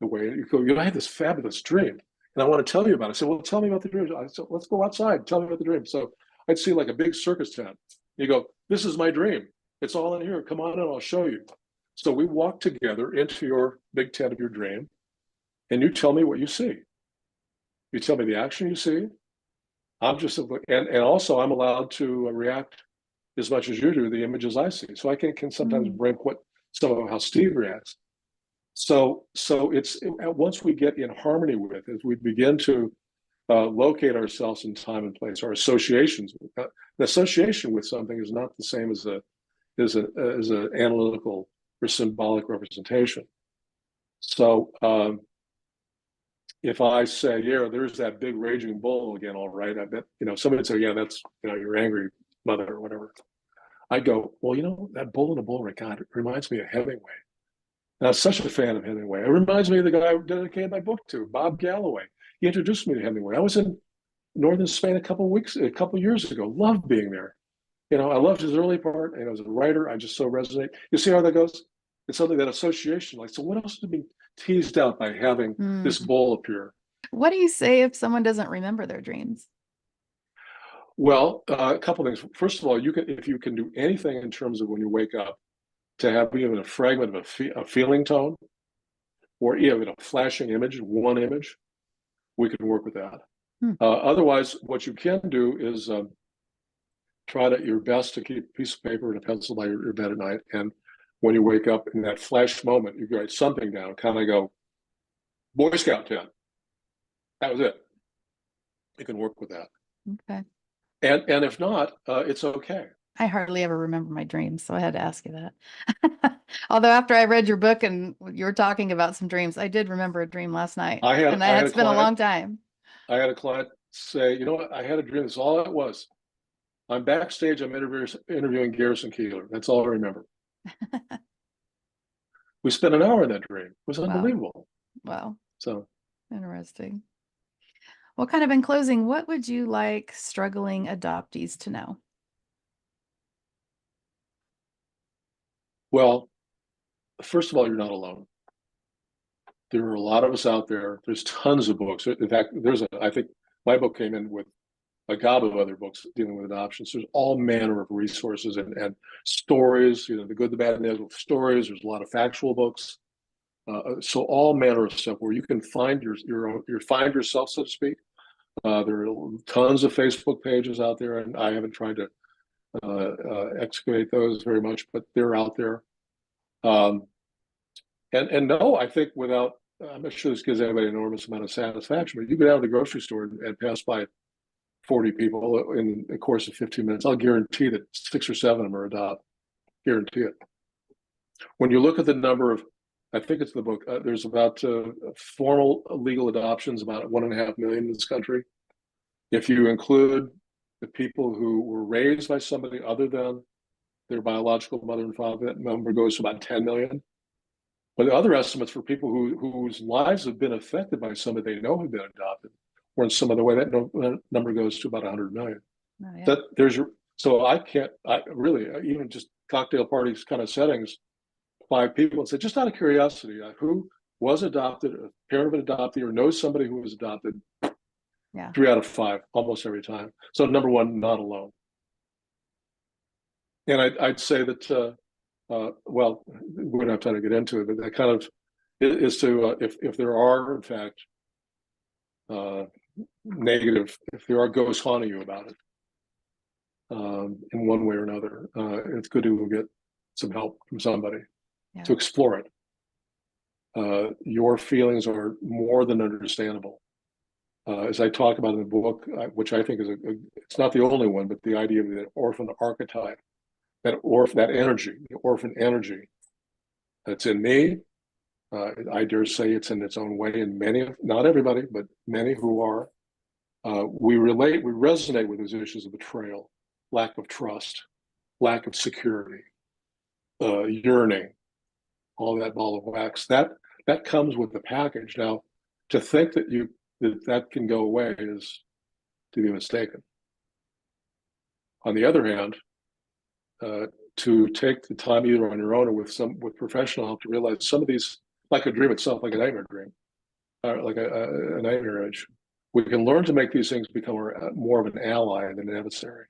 the way, and you go, I had this fabulous dream, and I want to tell you about it. I said, well, tell me about the dream. I said, let's go outside. Tell me about the dream. So I'd see like a big circus tent. You go, this is my dream. It's all in here. Come on in, I'll show you. So we walk together into your big tent of your dream, and you tell me what you see. You tell me the action you see. I'm just, and also I'm allowed to react as much as you do the images I see. So I can sometimes break some of how Steve reacts. So it's once we get in harmony with it, as we begin to locate ourselves in time and place, our associations. An association with something is not the same as an analytical or symbolic representation. So if I say, yeah, there's that big raging bull again, all right, I bet, somebody would say, yeah, that's, your angry mother or whatever. I go, well, that bull in a bull ring, God, it reminds me of Hemingway. And I'm such a fan of Hemingway. It reminds me of the guy I dedicated my book to, Bob Galloway. He introduced me to Hemingway. I was in northern Spain a couple years ago. Loved being there. I loved his early part, and as a writer, I just so resonate. You see how that goes? It's something, that association. Like, so what else to be teased out by having this bull appear? What do you say if someone doesn't remember their dreams? Well, a couple things. First of all, if you can do anything in terms of when you wake up, to have even a fragment of a feeling tone, or even a flashing image, one image, we can work with that. Otherwise, what you can do is try your best to keep a piece of paper and a pencil by your bed at night. And when you wake up in that flash moment, you write something down, kind of go, Boy Scout 10. That was it. You can work with that. Okay. And if not, it's okay. I hardly ever remember my dreams, so I had to ask you that. Although after I read your book and you were talking about some dreams, I did remember a dream last night. It's been a long time. I had a client say, you know what, I had a dream. That's all it was. I'm backstage, I'm interviewing Garrison Keillor. That's all I remember. We spent an hour in that dream. It was unbelievable. Wow. So interesting. Well, kind of in closing, what would you like struggling adoptees to know? Well, first of all, you're not alone. There are a lot of us out there. There's tons of books. In fact, I think my book came in with a gob of other books dealing with adoptions. There's all manner of resources and stories, the good, the bad, and the ugly stories. There's a lot of factual books. So all manner of stuff where you can find find yourself, so to speak. There are tons of Facebook pages out there, and I haven't tried to excavate those very much, but they're out there. And no, I think I'm not sure this gives anybody an enormous amount of satisfaction, but you go down to the grocery store and pass by 40 people in the course of 15 minutes. I'll guarantee that 6 or 7 of them are adopt. Guarantee it. When you look at the number of, I think it's the book, there's about formal legal adoptions, about 1.5 million in this country. If you include the people who were raised by somebody other than their biological mother and father, that number goes to about 10 million. But the other estimates for people whose lives have been affected by somebody they know have been adopted, or in some other way, that number goes to about 100 million. Oh, yeah. So I really, even just cocktail parties kind of settings, 5 people and say, just out of curiosity, who was adopted, a parent of an adoptee, or knows somebody who was adopted? Yeah. 3 out of 5, almost every time. So number one, not alone. And I'd say that, well, we don't have time to get into it, but that kind of is to, if there are, in fact, negative, if there are ghosts haunting you about it, in one way or another, it's good to get some help from somebody to explore it. Your feelings are more than understandable. As I talk about in the book, which I think is it's not the only one, but the idea of the orphan archetype, that energy, the orphan energy that's in me. I dare say it's in its own way in many, not everybody, but many who are. We resonate with those issues of betrayal, lack of trust, lack of security, yearning, all that ball of wax. That comes with the package. Now, to think that can go away is to be mistaken. On the other hand, to take the time either on your own or with professional help to realize some of these, like a dream itself, like a nightmare dream, like a nightmare image, we can learn to make these things become more of an ally than an adversary.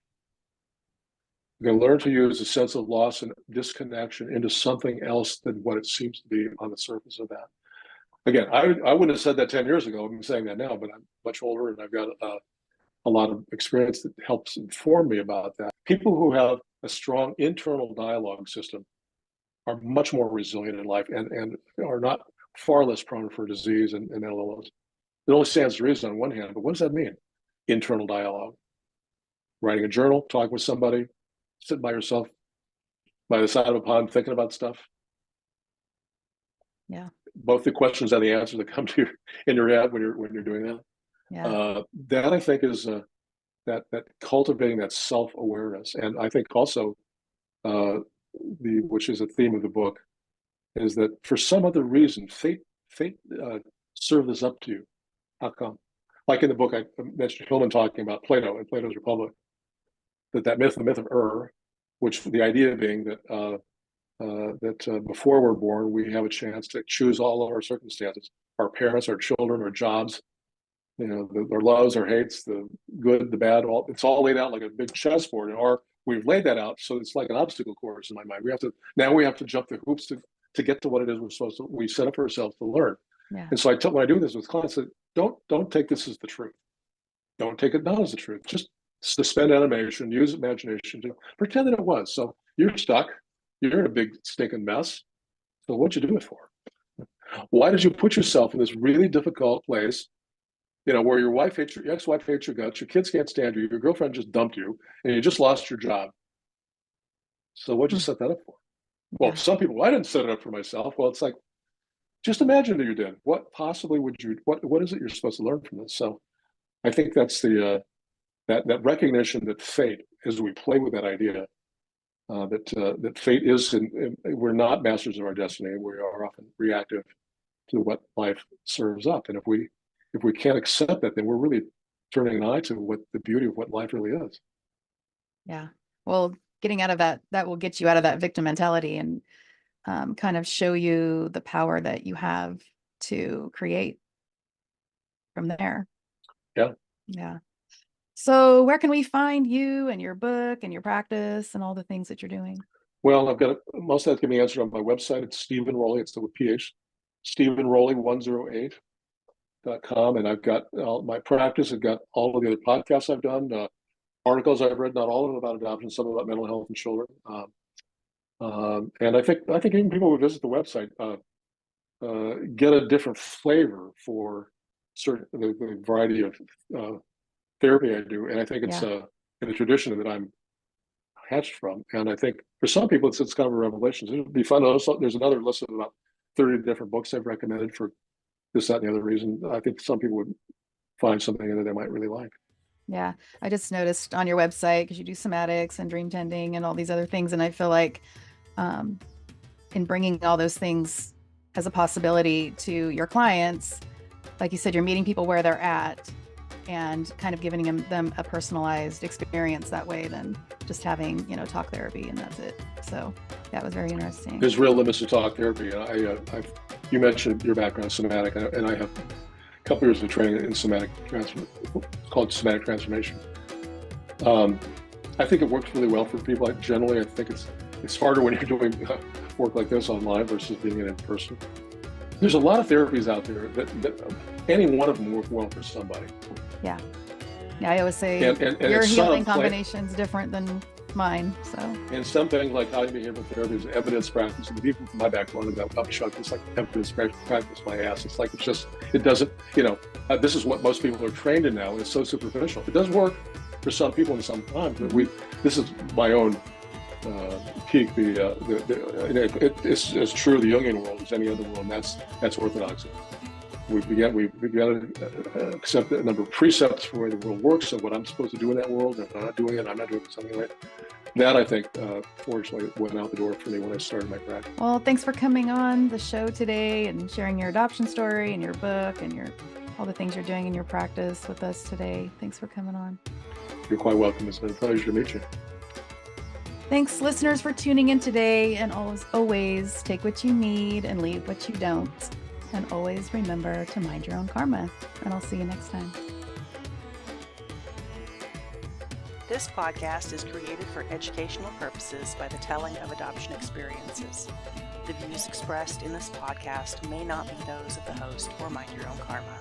We can learn to use a sense of loss and disconnection into something else than what it seems to be on the surface of that. Again, I wouldn't have said that 10 years ago. I'm saying that now, but I'm much older and I've got a lot of experience that helps inform me about that. People who have a strong internal dialogue system are much more resilient in life and are not far less prone for disease and mental illness. It only stands to reason on one hand, but what does that mean? Internal dialogue. Writing a journal, talking with somebody, sitting by yourself by the side of a pond thinking about stuff. Yeah. Both the questions and the answers that come to you in your head when you're doing that. Yeah. That I think is that cultivating that self-awareness. And I think also which is a theme of the book, is that for some other reason, fate served this up to you. How come? Like in the book, I mentioned Hillman talking about Plato and Plato's Republic, the myth of which the idea being that before we're born, we have a chance to choose all of our circumstances, our parents, our children, our jobs, our loves, our hates, the good, the bad, it's all laid out like a big chessboard. We've laid that out, so it's like an obstacle course in my mind. We have to jump the hoops to to get to what it is we set up for ourselves to learn. Yeah. And so when I do this with clients, I say, don't take this as the truth. Don't take it down as the truth. Just suspend animation, use imagination to pretend that it was. So you're stuck. You're in a big stinking mess. So what'd you do it for? Why did you put yourself in this really difficult place, where your ex-wife hates your guts, your kids can't stand you, your girlfriend just dumped you, and you just lost your job? So what'd you set that up for? Well, some people, I didn't set it up for myself. Well, it's like, just imagine that you did. What possibly what is it you're supposed to learn from this? So I think that's that recognition that fate, as we play with that idea, that fate is, we're not masters of our destiny. We are often reactive to what life serves up. And if we can't accept that, then we're really turning an eye to what the beauty of what life really is. Yeah. Well, getting out of that will get you out of that victim mentality and kind of show you the power that you have to create from there. Yeah. Yeah. So where can we find you and your book and your practice and all the things that you're doing? Well, I've got most of that can be answered on my website. It's Stephen ROWLEY. It's with PH. StephenROWLEY108.com. And I've got my practice. I've got all of the other podcasts I've done, articles I've read, not all of them about adoption, some about mental health in children. And I think even people who visit the website get a different flavor for the variety of therapy I do. And I think it's in the tradition that I'm hatched from. And I think for some people, it's kind of a revelation. So it'd be fun. There's another list of about 30 different books I've recommended for this, that, and the other reason. I think some people would find something in it they might really like. Yeah. I just noticed on your website, because you do somatics and dream tending and all these other things. And I feel like in bringing all those things as a possibility to your clients, like you said, you're meeting people where they're at and kind of giving them a personalized experience that way than just having, talk therapy and that's it. So that was very interesting. There's real limits to talk therapy. And you mentioned your background somatic, and I have a couple years of training in somatic called somatic transformation. I think it works really well for people. Generally, I think it's harder when you're doing work like this online versus being in person. There's a lot of therapies out there that any one of them work well for somebody. Yeah. I always say and your healing combination is different than mine. So. And some things like cognitive behavioral therapy is evidence practice. And even from my background, about upchuck, it's like evidence practice my ass. It's like it doesn't. This is what most people are trained in now. It's so superficial. It does work for some people and sometimes, but this is my own peak. It's as true of the Jungian world as any other world, and that's orthodoxy. We've got to accept a number of precepts for the way the world works, and what I'm supposed to do in that world. And if I'm not doing it, I'm not doing something right. That, I think, fortunately, went out the door for me when I started my practice. Well, thanks for coming on the show today and sharing your adoption story and your book and all the things you're doing in your practice with us today. Thanks for coming on. You're quite welcome. It's been a pleasure to meet you. Thanks, listeners, for tuning in today. And always take what you need and leave what you don't. And always remember to mind your own karma. And I'll see you next time. This podcast is created for educational purposes by the telling of adoption experiences. The views expressed in this podcast may not be those of the host or Mind Your Own Karma.